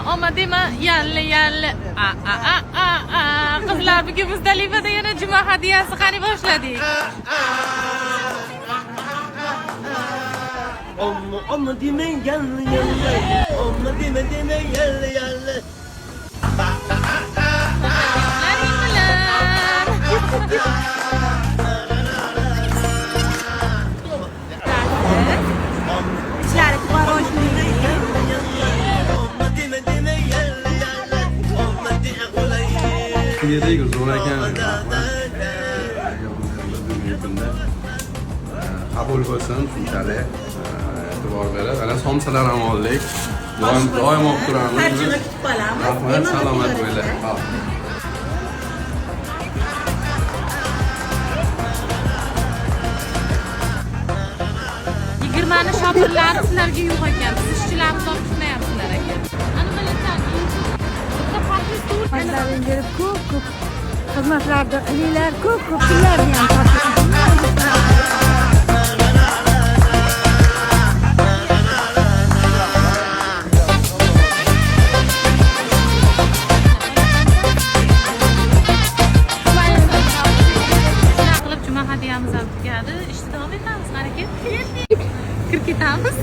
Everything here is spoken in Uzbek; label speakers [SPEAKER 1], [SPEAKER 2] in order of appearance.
[SPEAKER 1] Ama dema yalle yalle. Kızlar bugün Muzdalifa'da yana cuma hadiyasi qani boshladik.
[SPEAKER 2] Amma deme yalle yalle. Amma deme yalle yalle.
[SPEAKER 3] Yedik zo'r ekan. Qabul bo'lsin, shunchalik e'tibor berib, ana somsalar ham oldik. Doim olib turamiz.
[SPEAKER 4] Hajjini kutib qolamiz.
[SPEAKER 3] Rahmat, salomat bo'ling.
[SPEAKER 1] Yigirmani shotirlari sizlarga yo'q ekan. Ishchilar hisob tutmayapsizlar ekan. Ana bilasan. Bitta pastlik tur.
[SPEAKER 5] Xizmatlarni berib ko'p xizmatlarda qilinglar, ko'p pullarni ham toping.
[SPEAKER 1] Cuma hadiyamiz ham tugadi. İşte davom etamiz. Harakat. Kirib ketamiz.